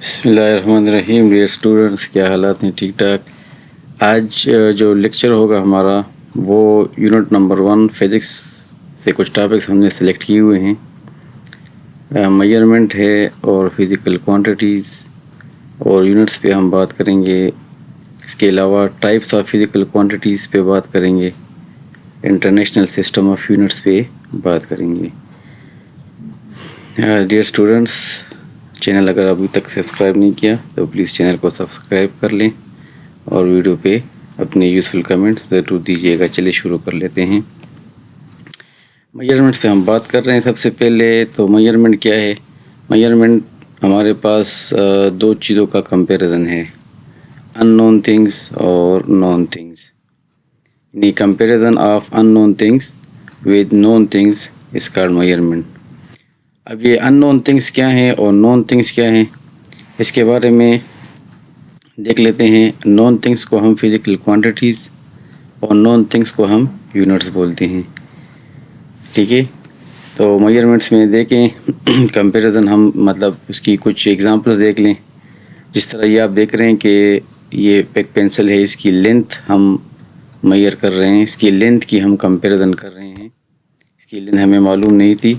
بسم اللہ الرحمن الرحیم. ڈیئر اسٹوڈنٹس، کیا حالات ہیں؟ ٹھیک ٹھاک. آج جو لیکچر ہوگا ہمارا وہ یونٹ نمبر 1 فزکس سے کچھ ٹاپکس ہم نے سلیکٹ کیے ہوئے ہیں. میجرمنٹ ہے اور فزیکل کوانٹیٹیز اور یونٹس پہ ہم بات کریں گے. اس کے علاوہ ٹائپس آف فزیکل کوانٹیٹیز پہ بات کریں گے. انٹرنیشنل سسٹم آف یونٹس پہ بات کریں گے. ڈیئر اسٹوڈنٹس، چینل اگر ابھی تک سبسکرائب نہیں کیا تو پلیز چینل کو سبسکرائب کر لیں اور ویڈیو پہ اپنے یوزفل کمنٹ ضرور دیجیے گا. چلیے شروع کر لیتے ہیں. میجرمنٹ پہ ہم بات کر رہے ہیں. سب سے پہلے تو میجرمنٹ کیا ہے؟ میجرمنٹ ہمارے پاس دو چیزوں کا کمپیریزن ہے، ان نون تھنگس اور نون تھنگس. یعنی comparison of unknown things with known things is called measurement. اب یہ ان نون تھنگس کیا ہیں اور نون تھنگس کیا ہیں، اس کے بارے میں دیکھ لیتے ہیں. نون تھنگس کو ہم فزیکل کوانٹیٹیز اور نون تھنگس کو ہم یونٹس بولتے ہیں. ٹھیک ہے، تو میجرمنٹس میں دیکھیں کمپیریزن، ہم مطلب اس کی کچھ ایگزامپلس دیکھ لیں. جس طرح یہ آپ دیکھ رہے ہیں کہ یہ ایک پینسل ہے، اس کی لینتھ ہم میئر کر رہے ہیں، اس کی لینتھ کی ہم کمپیریزن کر رہے ہیں. اس کی لینتھ ہمیں معلوم نہیں تھی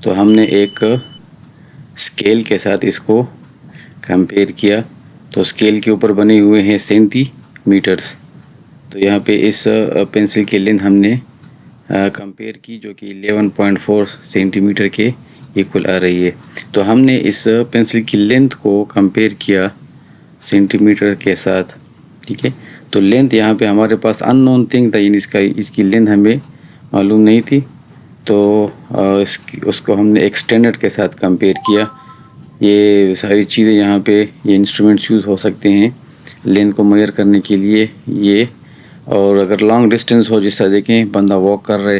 تو ہم نے ایک اسکیل کے ساتھ اس کو کمپیئر کیا. تو اسکیل کے اوپر بنے ہوئے ہیں سینٹی میٹرز. تو یہاں پہ اس پینسل کی لینتھ ہم نے کمپیئر کی جو کہ 11.4 سینٹی میٹر کے ایکول آ رہی ہے. تو ہم نے اس پینسل کی لینتھ کو کمپیئر کیا سینٹی میٹر کے ساتھ. ٹھیک ہے، تو لینتھ یہاں پہ ہمارے پاس ان نون تھنگ تھا، یعنی اس کی لینتھ ہمیں معلوم نہیں تھی. تو اس کو ہم نے ایک اسٹینڈرڈ کے ساتھ کمپیئر کیا. یہ ساری چیزیں یہاں پہ یہ انسٹرومنٹس یوز ہو سکتے ہیں لینتھ کو میئر کرنے کے لیے. یہ اور اگر لانگ ڈسٹینس ہو، جس طرح دیکھیں بندہ واک کر رہے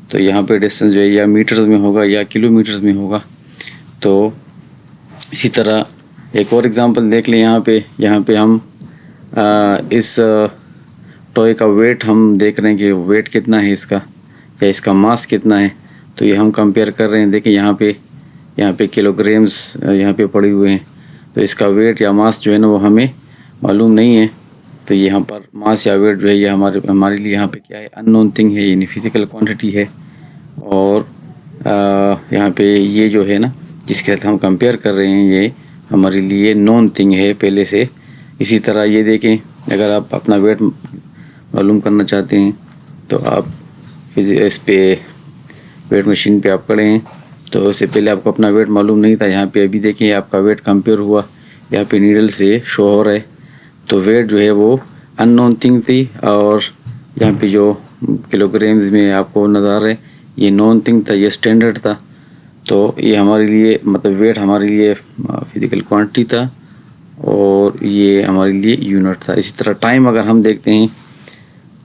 تو یہاں پہ ڈسٹینس جو ہے یا میٹرز میں ہوگا یا کلو میٹرز میں ہوگا. تو اسی طرح ایک اور ایگزامپل دیکھ لیں. یہاں پہ ہم اس ٹوئے کا ویٹ ہم دیکھ رہے ہیں کہ ویٹ کتنا ہے اس کا یا اس کا ماس کتنا ہے. تو یہ ہم کمپیئر کر رہے ہیں. دیکھیں یہاں پہ کلو گرامز یہاں پہ پڑے ہوئے ہیں. تو اس کا ویٹ یا ماس جو ہے نا وہ ہمیں معلوم نہیں ہے. تو یہاں پر ماس یا ویٹ جو ہے یہ ہمارے لیے یہاں پہ کیا ہے، ان نون تھنگ ہے، یعنی فزیکل کوانٹٹی ہے. اور یہاں پہ یہ جو ہے نا جس کے ساتھ ہم کمپیئر کر رہے ہیں یہ ہمارے لیے نون تھنگ ہے پہلے سے. اسی طرح یہ دیکھیں، اگر آپ اپنا ویٹ معلوم کرنا چاہتے ہیں تو آپ اس پہ ویٹ مشین پہ آپ کھڑے ہیں. تو اس سے پہلے آپ کو اپنا ویٹ معلوم نہیں تھا. یہاں پہ ابھی دیکھیں آپ کا ویٹ کمپیئر ہوا، یہاں پہ نیڈل سے شو ہو رہا ہے. تو ویٹ جو ہے وہ ان نون تھنگ تھی، اور یہاں پہ جو کلو گرامز میں آپ کو نظر آ رہا ہے یہ نون تھنگ تھا، یہ اسٹینڈرڈ تھا. تو یہ ہمارے لیے مطلب ویٹ ہمارے لیے فزیکل کوانٹٹی تھا اور یہ ہمارے لیے یونٹ تھا. اسی طرح ٹائم اگر ہم دیکھتے ہیں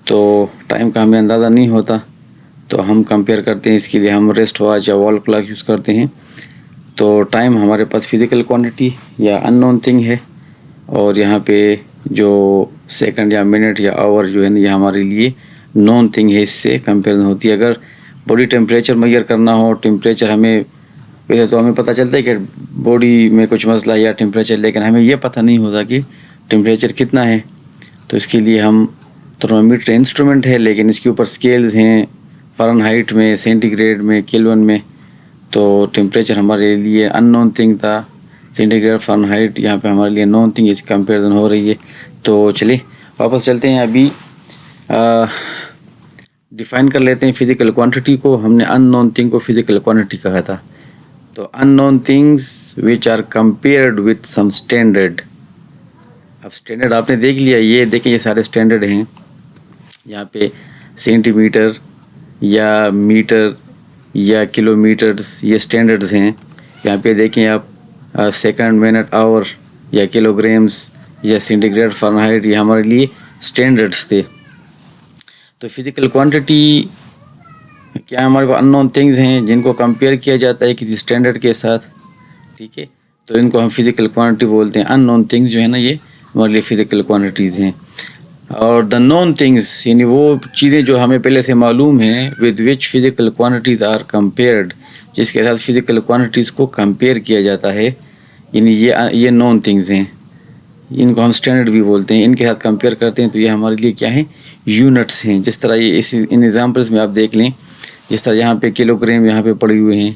تو ٹائم کا ہمیں اندازہ نہیں ہوتا تو ہم کمپیئر کرتے ہیں. اس کے لیے ہم ریسٹ واچ یا وال کلاک یوز کرتے ہیں. تو ٹائم ہمارے پاس فزیکل کوانٹٹی یا ان نون تھنگ ہے، اور یہاں پہ جو سیکنڈ یا منٹ یا آور جو ہے نا یہ ہمارے لیے نون تھنگ ہے. اس سے کمپیریزن ہوتی ہے. اگر باڈی ٹیمپریچر میئر کرنا ہو، ٹیمپریچر ہمیں ویسے تو ہمیں پتہ چلتا ہے کہ باڈی میں کچھ مسئلہ یا ٹیمپریچر، لیکن ہمیں یہ پتہ نہیں ہوتا کہ ٹیمپریچر کتنا ہے. تو اس کے لیے ہم تھرمومیٹر انسٹرومنٹ ہے، لیکن اس کے اوپر سکیلز ہیں فارن ہائٹ میں، سینٹی گریڈ میں، کیلون میں. تو ٹیمپریچر ہمارے لیے ان نون تھنگ تھا. سینٹی گریڈ، فارن ہائٹ یہاں پہ ہمارے لیے نون تھنگ، اس کمپیریزن ہو رہی ہے. تو چلیے واپس چلتے ہیں. ابھی ڈیفائن کر لیتے ہیں فزیکل کوانٹٹی کو. ہم نے ان نون تھنگ کو فزیکل کوانٹٹی کہا تھا. تو unknown things which are compared with some standard. اب اسٹینڈرڈ آپ نے دیکھ لیا. یہ دیکھیں یہ سارے اسٹینڈرڈ ہیں. یہاں پہ سینٹی میٹر یا میٹر یا کلو میٹرز یہ اسٹینڈرڈز ہیں. یہاں پہ دیکھیں آپ سیکنڈ، منٹ، آور یا کلو گرامز یا سینٹی گریڈ، فارن ہائٹ یہ ہمارے لیے اسٹینڈرڈز تھے. تو فزیکل کوانٹٹی کیا ہمارے پاس ان نون تھنگز ہیں جن کو کمپیئر کیا جاتا ہے کسی اسٹینڈرڈ کے ساتھ. ٹھیک ہے، تو ان کو ہم فزیکل کوانٹٹی بولتے ہیں. ان نون تھنگز جو ہے نا یہ ہمارے لیے فزیکل کوانٹٹیز ہیں. اور دا نون تھنگز یعنی وہ چیزیں جو ہمیں پہلے سے معلوم ہیں with which physical quantities are compared, جس کے ساتھ فزیکل کوانٹیز کو کمپیئر کیا جاتا ہے. یعنی یہ نون تھنگز ہیں، ان کو ہم اسٹینڈرڈ بھی بولتے ہیں. ان کے ساتھ کمپیئر کرتے ہیں تو یہ ہمارے لیے کیا ہیں؟ یونٹس ہیں. جس طرح یہ ان ایگزامپلس میں آپ دیکھ لیں، جس طرح یہاں پہ کلو گرام یہاں پہ پڑے ہوئے ہیں،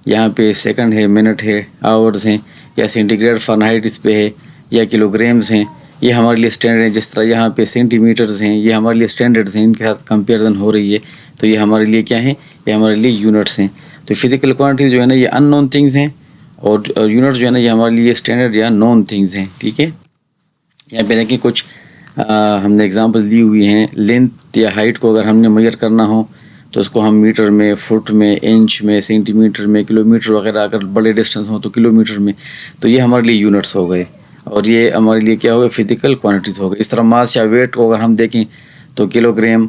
یہاں پہ سیکنڈ ہے، منٹ ہے، آورز ہیں، یا سینٹی گریڈ فارنہائٹ اس پہ ہے، یا کلو گرامز ہیں، یہ ہمارے لیے اسٹینڈرڈ ہیں. جس طرح یہاں پہ سینٹی میٹرز ہیں، یہ ہمارے لیے اسٹینڈرڈز ہیں. ان کے ساتھ کمپیریزن ہو رہی ہے تو یہ ہمارے لیے کیا ہیں؟ یہ ہمارے لیے یونٹس ہیں. تو فزیکل کوانٹیز جو ہے نا یہ ان نون تھنگز ہیں، اور یونٹ جو ہے نا یہ ہمارے لیے اسٹینڈرڈ یا نون تھنگز ہیں. ٹھیک ہے، یہاں پہ دیکھیں کچھ ہم نے ایگزامپل دی ہوئی ہیں. لینتھ یا ہائٹ کو اگر ہم نے میئر کرنا ہو تو اس کو ہم میٹر میں، فٹ میں، انچ میں، سینٹی میٹر میں، کلو میٹر وغیرہ، اگر بڑے ڈسٹینس ہوں تو کلو میٹر میں. تو یہ ہمارے لیے یونٹس ہو گئے، اور یہ ہمارے لیے کیا ہو گئے؟ فزیکل کوانٹیز ہو گئے. اس طرح ماس یا ویٹ کو اگر ہم دیکھیں تو kilogram,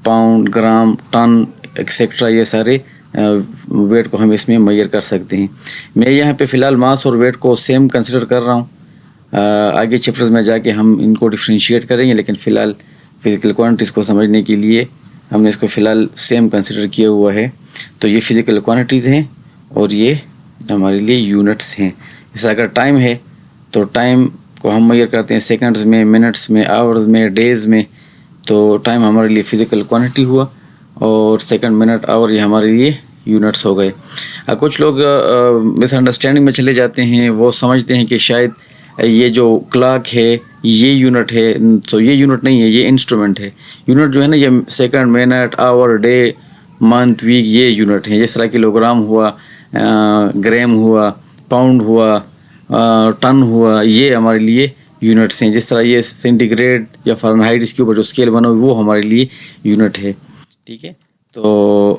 pound, gram, ton etcetera, یہ سارے ویٹ کو ہم اس میں میئر کر سکتے ہیں. میں یہاں پہ فی الحال ماس اور ویٹ کو سیم کنسیڈر کر رہا ہوں. آگے چیپٹرز میں جا کے ہم ان کو ڈفرینشیٹ کریں گے، لیکن فی الحال فزیکل کوانٹیز کو سمجھنے کے لیے ہم نے اس کو فی الحال سیم کنسیڈر کیا ہوا ہے. تو یہ فزیکل کوانٹیز ہیں اور یہ ہمارے لیے یونٹس ہیں. اس طرح اگر ٹائم ہے تو ٹائم کو ہم میئر کرتے ہیں سیکنڈز میں، منٹس میں، آورز میں، ڈیز میں. تو ٹائم ہمارے لیے فزیکل کوانٹیٹی ہوا، اور سیکنڈ، منٹ، آور یہ ہمارے لیے یونٹس ہو گئے. کچھ لوگ مس انڈرسٹینڈنگ میں چلے جاتے ہیں، وہ سمجھتے ہیں کہ شاید یہ جو کلاک ہے یہ یونٹ ہے. تو یہ یونٹ نہیں ہے، یہ انسٹرومنٹ ہے. یونٹ جو ہے نا یہ سیکنڈ، منٹ، آور، ڈے، منتھ، ویک، یہ یونٹ ہیں. جس طرح کلو گرام ہوا، گرام ہوا، پاؤنڈ ہوا، ٹن ہوا، یہ ہمارے لیے یونٹس ہیں. جس طرح یہ سینٹی گریڈ یا فارنہائٹ اس کے اوپر جو اسکیل بنا ہوا وہ ہمارے لیے یونٹ ہے. ٹھیک ہے، تو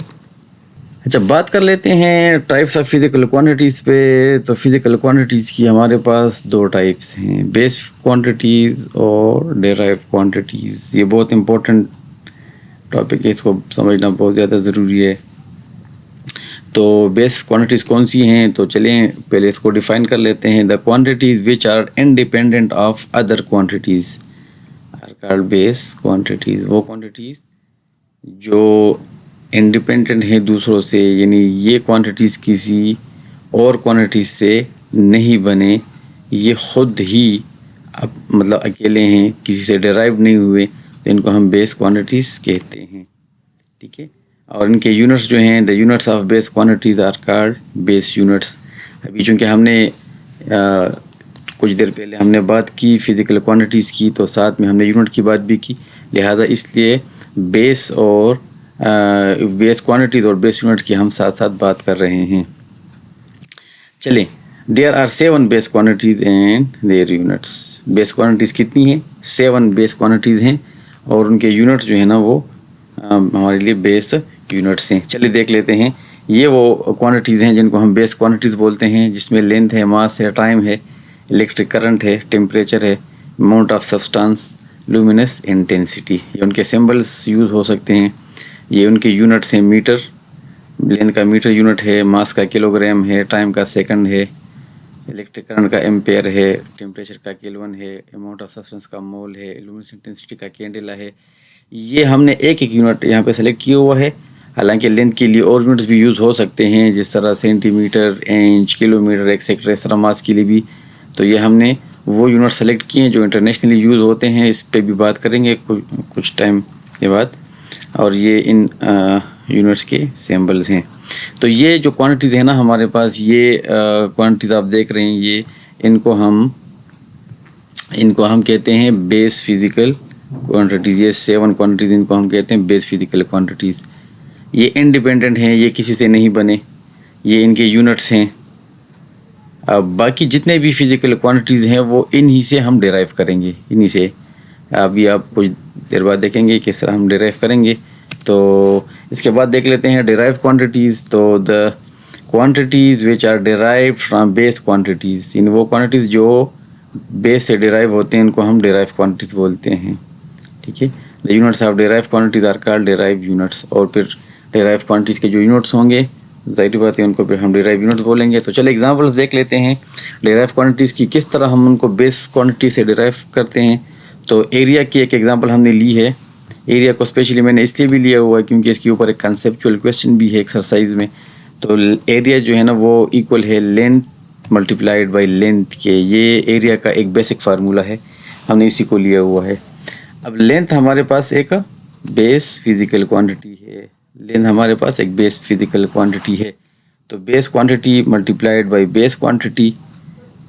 اچھا بات کر لیتے ہیں ٹائپس آف فزیکل کوانٹیٹیز پہ. تو فزیکل کوانٹیٹیز کی ہمارے پاس دو ٹائپس ہیں، بیس کوانٹیٹیز اور ڈیرائیو کوانٹیٹیز. یہ بہت امپورٹنٹ ٹاپک ہے، اس کو سمجھنا بہت زیادہ ضروری ہے. تو بیس کوانٹیٹیز کون سی ہیں؟ تو چلیں پہلے اس کو ڈیفائن کر لیتے ہیں. The quantities which are independent of other quantities are called base quantities. وہ کوانٹیٹیز جو انڈیپینڈنٹ ہیں دوسروں سے، یعنی یہ کوانٹیٹیز کسی اور کوانٹیٹیز سے نہیں بنے، یہ خود ہی مطلب اکیلے ہیں، کسی سے ڈیرائیو نہیں ہوئے، تو ان کو ہم بیس کوانٹیٹیز کہتے ہیں. ٹھیک ہے، اور ان کے یونٹس جو ہیں، the units of base quantities are called base units. ابھی چونکہ ہم نے کچھ دیر پہلے ہم نے بات کی فزیکل کوانٹیٹیز کی، تو ساتھ میں ہم نے یونٹ کی بات بھی کی، لہٰذا اس لیے بیس اور بیس کوانٹیٹیز اور بیس یونٹ کی ہم ساتھ ساتھ بات کر رہے ہیں. چلیں، there are 7 base quantities and their units. Base quantities کتنی ہیں؟ 7 بیس کوانٹیٹیز ہیں، اور ان کے یونٹس جو ہیں نا وہ ہمارے لیے بیس یونٹس ہیں. چلیے دیکھ لیتے ہیں. یہ وہ کوانٹیٹیز ہیں جن کو ہم بیس کوانٹیٹیز بولتے ہیں، جس میں لینتھ ہے، ماس ہے، ٹائم ہے، الیکٹرک کرنٹ ہے، ٹیمپریچر ہے، amount of substance, luminance intensity. یہ ان کے سمبلس یوز ہو سکتے ہیں. یہ ان کے یونٹس ہیں. میٹر، لینتھ کا میٹر یونٹ ہے، ماس کا کلو گرام ہے، ٹائم کا سیکنڈ ہے، الیکٹرک کرنٹ کا ایمپیئر ہے، ٹیمپریچر کا کیلون ہے، اماؤنٹ آف سبسٹنس کا مول ہے، لومینس انٹینسٹی کا کینڈلا ہے. یہ ہم نے ایک ایک یونٹ یہاں پہ سلیکٹ کیا ہوا ہے. حالانکہ لینتھ کے لیے اور یونٹس بھی یوز ہو سکتے ہیں، جس طرح سینٹی میٹر، انچ، کلو میٹر ایکسیکٹرا. اس طرح ماس کے لیے بھی. تو یہ ہم نے وہ یونٹ سلیکٹ کیے ہیں جو انٹرنیشنلی یوز ہوتے ہیں. اس پہ بھی بات کریں گے کچھ ٹائم کے بعد. اور یہ ان یونٹس کے سمبلز ہیں. تو یہ جو کوانٹیٹیز ہیں نا ہمارے پاس، یہ کوانٹیٹیز آپ دیکھ رہے ہیں، یہ ان کو ہم کہتے ہیں بیس فزیکل کوانٹیٹیز. یہ 7 کوانٹیٹیز ان کو ہم کہتے ہیں بیس فزیکل کوانٹیٹیز. یہ انڈیپینڈنٹ ہیں، یہ کسی سے نہیں بنے، یہ ان کے یونٹس ہیں. باقی جتنے بھی فزیکل کوانٹیٹیز ہیں وہ انہی سے ہم ڈیرائیو کریں گے، انہی سے. ابھی آپ کچھ دیر بعد دیکھیں گے کس طرح ہم ڈیرائیو کریں گے. تو اس کے بعد دیکھ لیتے ہیں ڈیرائیو کوانٹیٹیز. تو the quantities which are derive from base quantities, ان وہ کوانٹیٹیز جو بیس سے ڈیرائیو ہوتے ہیں ان کو ہم ڈیرائیو کوانٹیٹیز بولتے ہیں. ٹھیک ہے، the units of derived quantities are called derived units. اور پھر ڈیرائیو کوانٹیٹیز کے جو یونٹس ہوں گے ظاہری بات ہے ان کو پھر ہم ڈیرائیو یونٹس بولیں گے. تو چلے ایگزامپلس دیکھ لیتے ہیں ڈیرائیو کوانٹیٹیز کی، کس طرح ہم ان کو بیس کوانٹیٹی سے ڈیرائیو کرتے ہیں. تو ایریا کی ایک ایگزامپل ہم نے لی ہے. ایریا کو اسپیشلی میں نے اس لیے بھی لیا ہوا ہے کیونکہ اس کے اوپر ایک کنسیپچول کویسچن بھی ہے ایکسرسائز میں. تو ایریا جو ہے نا وہ ایکول ہے لینتھ ملٹیپلائڈ بائی لینتھ کے، یہ ایریا کا ایک بیسک فارمولا ہے، ہم نے اسی کو لیا ہوا ہے. اب لینتھ ہمارے پاس ایک بیس فزیکل کوانٹٹی ہے، لینتھ ہمارے پاس ایک بیس فزیکل کوانٹٹی ہے، تو base quantity multiplied by base quantity,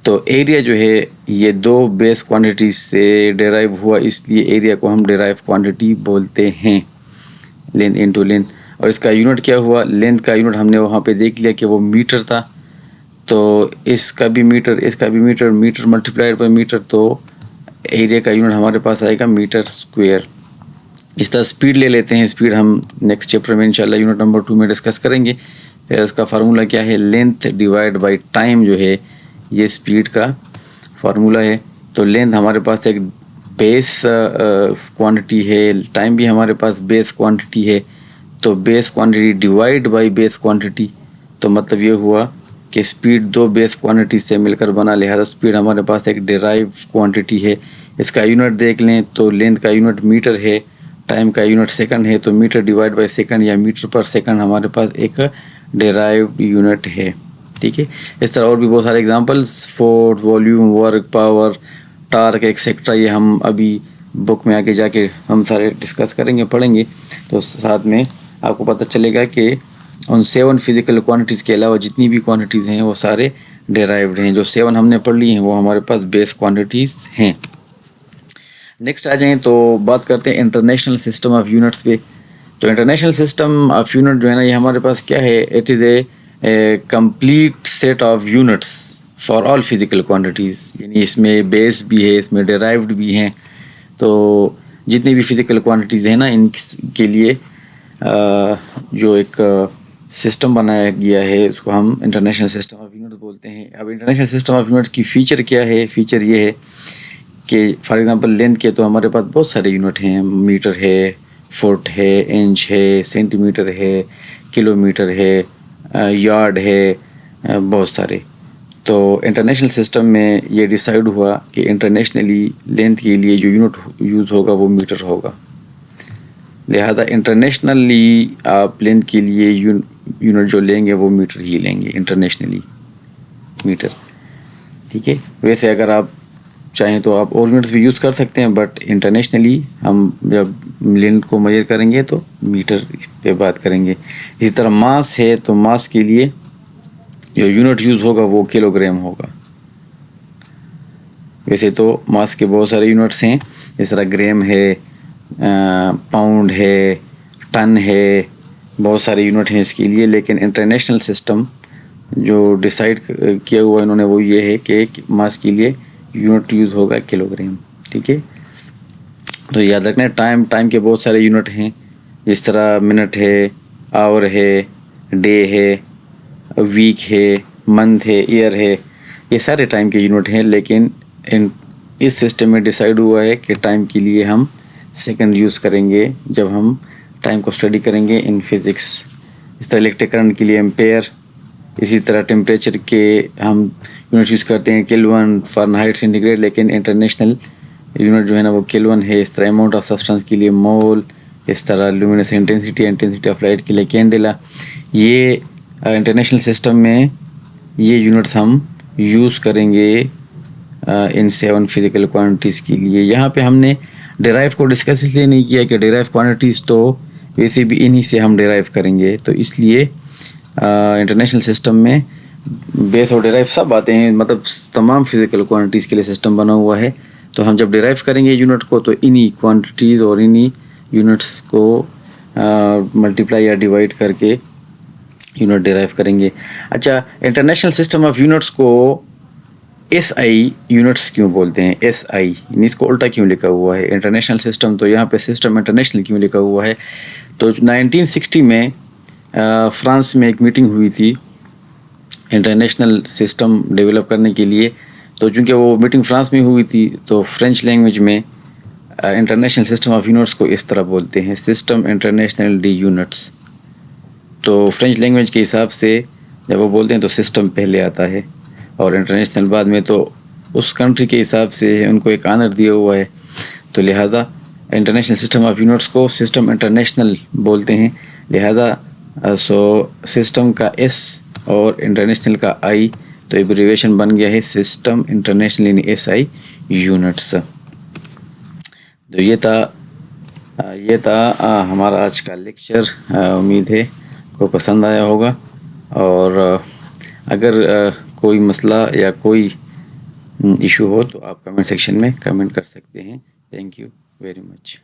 تو ایریا جو ہے یہ دو بیس کوانٹٹیز سے ڈیرائیو ہوا، اس لیے ایریا کو ہم ڈیرائیو کوانٹٹی بولتے ہیں، لینتھ انٹو لینتھ. اور اس کا یونٹ کیا ہوا؟ لینتھ کا یونٹ ہم نے وہاں پہ دیکھ لیا کہ وہ میٹر تھا، تو اس کا بھی میٹر، اس کا بھی metre, metre multiplied by metre, تو ایریا کا یونٹ ہمارے پاس آئے گا میٹر اسکوائر. اس طرح اسپیڈ لے لیتے ہیں، اسپیڈ ہم نیکسٹ چیپٹر میں انشاءاللہ یونٹ نمبر 2 میں ڈسکس کریں گے. پھر اس کا فارمولا کیا ہے؟ لینتھ ڈیوائڈ بائی ٹائم جو ہے یہ اسپیڈ کا فارمولا ہے. تو لینتھ ہمارے پاس ایک بیس کوانٹٹی ہے، ٹائم بھی ہمارے پاس بیس کوانٹٹی ہے، تو base quantity divide by base quantity, تو مطلب یہ ہوا کہ اسپیڈ دو بیس کوانٹٹی سے مل کر بنا، لہذا اسپیڈ ہمارے پاس ایک ڈیرائیو کوانٹٹی ہے. اس کا یونٹ دیکھ لیں تو لینتھ کا یونٹ میٹر ہے، ٹائم کا یونٹ سیکنڈ ہے، تو میٹر ڈیوائڈ بائی سیکنڈ یا میٹر پر سیکنڈ ہمارے پاس ایک ڈیرائیوڈ یونٹ ہے. ٹھیک ہے، اس طرح اور بھی بہت سارے examples, force, volume, work, power, talk etcetera, یہ ہم ابھی بک میں آگے جا کے ہم سارے ڈسکس کریں گے، پڑھیں گے، تو ساتھ میں آپ کو پتہ چلے گا کہ ان 7 فزیکل کوانٹیز کے علاوہ جتنی بھی کوانٹیز ہیں وہ سارے ڈیرائیوڈ ہیں. جو 7 ہم نے پڑھ لی ہیں وہ ہمارے پاس بیس کوانٹیز ہیں. نیکسٹ آ جائیں تو بات کرتے ہیں انٹرنیشنل سسٹم آف یونٹس پہ. تو انٹرنیشنل سسٹم آف یونٹ جو ہے نا، یہ ہمارے پاس کیا ہے؟ It is a complete set of units for all physical quantities, یعنی اس میں بیس بھی ہے، اس میں ڈیرائیوڈ بھی ہیں. تو جتنی بھی فزیکل کوانٹیز ہیں نا، ان کے لیے جو ایک سسٹم بنایا گیا ہے اس کو ہم انٹرنیشنل سسٹم آف یونٹس بولتے ہیں. اب انٹرنیشنل سسٹم آف یونٹس کی فیچر کیا ہے؟ فیچر یہ ہے کہ فار ایگزامپل لینتھ کے تو ہمارے پاس بہت سارے یونٹ ہیں، میٹر ہے، فٹ ہے، انچ ہے، سینٹی میٹر ہے، کلو میٹر ہے، یارڈ ہے، بہت سارے. تو انٹرنیشنل سسٹم میں یہ ڈیسائیڈ ہوا کہ انٹرنیشنلی لینتھ کے لیے جو یونٹ یوز ہوگا وہ میٹر ہوگا، لہذا انٹرنیشنلی آپ لینتھ کے لیے یونٹ جو لیں گے وہ میٹر ہی لیں گے، انٹرنیشنلی میٹر. ٹھیک ہے، ویسے اگر آپ چاہیں تو آپ اور یونٹس بھی یوز کر سکتے ہیں، بٹ انٹرنیشنلی ہم جب لینتھ کو میجر کریں گے تو میٹر پہ بات کریں گے. اسی طرح ماس ہے، تو ماس کے لیے جو یونٹ یوز ہوگا وہ کلو گرام ہوگا. ویسے تو ماس کے بہت سارے یونٹس ہیں، جس طرح گرام ہے، پاؤنڈ ہے، ٹن ہے، بہت سارے یونٹ ہیں اس کے لیے، لیکن انٹرنیشنل سسٹم جو ڈیسائیڈ کیا ہوا انہوں نے وہ یہ ہے کہ ماس کے لیے یونٹ یوز ہوگا کلو گرام. ٹھیک ہے، تو یاد رکھنا ٹائم کے بہت سارے یونٹ ہیں، جس طرح منٹ ہے، آور ہے، ڈے ہے، ویک ہے، منتھ ہے، ایئر ہے، یہ سارے ٹائم کے یونٹ ہیں. لیکن اس سسٹم میں ڈیسائیڈ ہوا ہے کہ ٹائم کے لیے ہم سیکنڈ یوز کریں گے جب ہم ٹائم کو اسٹڈی کریں گے ان فزکس. اس طرح الیکٹرک کرنٹ کے لیے ایمپیئر، اسی طرح ٹیمپریچر کے ہم یونٹ یوز کرتے ہیں کیلون، فارنہائٹ، سینٹی گریڈ، لیکن انٹرنیشنل یونٹ جو ہے نا وہ کیلون ہے. اس طرح اماؤنٹ آف سبسٹنس کے لیے مول، اس طرح لومینس انٹینسٹی آف لائٹ کے لیے کینڈلا. یہ انٹرنیشنل سسٹم میں یہ یونٹس ہم یوز کریں گے ان 7 فزیکل کوانٹیز کے لیے. یہاں پہ ہم نے ڈیرائیو کو ڈسکس اس لیے نہیں کیا کہ ڈیرائیو کوانٹیز تو ویسے بھی انہی سے ہم ڈیرائیو کریں گے، تو اس لیے انٹرنیشنل سسٹم میں بیس اور ڈیرائیو سب آتے ہیں، مطلب تمام فزیکل کوانٹیز کے لیے سسٹم بنا ہوا ہے. تو ہم جب ڈیرائیو کریں گے یونٹ کو تو انہی کوانٹیز اور انہی یونٹس کو ملٹیپلائی یا ڈیوائڈ کر کے یونٹ ڈیرائیو کریں گے. اچھا، انٹرنیشنل سسٹم آف یونٹس کو ایس آئی یونٹس کیوں بولتے ہیں؟ ایس آئی اس کو الٹا کیوں لکھا ہوا ہے؟ انٹرنیشنل سسٹم تو یہاں پہ سسٹم انٹرنیشنل کیوں لکھا ہوا ہے؟ تو 1960 میں فرانس میں ایک میٹنگ ہوئی تھی انٹرنیشنل سسٹم ڈیولپ کرنے کے لیے. تو چونکہ وہ میٹنگ فرانس میں ہوئی تھی تو فرینچ لینگویج میں انٹرنیشنل سسٹم آف یونٹس کو اس طرح بولتے ہیں، سسٹم انٹرنیشنل ڈی یونٹس. تو فرینچ لینگویج کے حساب سے جب وہ بولتے ہیں تو سسٹم پہلے آتا ہے اور انٹرنیشنل بعد میں، تو اس کنٹری کے حساب سے ان کو ایک آنر دیا ہوا ہے، تو لہٰذا انٹرنیشنل سسٹم آف یونٹس کو سسٹم انٹرنیشنل بولتے ہیں. لہٰذا سسٹم کا ایس اور انٹرنیشنل کا آئی، تو ایبریویشن بن گیا ہے سسٹم انٹرنیشنل یعنی SI یونٹس. تو یہ تھا ہمارا آج کا لیکچر. امید ہے کو پسند آیا ہوگا، اور اگر کوئی مسئلہ یا کوئی ایشو ہو تو آپ کمنٹ سیکشن میں کمنٹ کر سکتے ہیں. Thank you very much.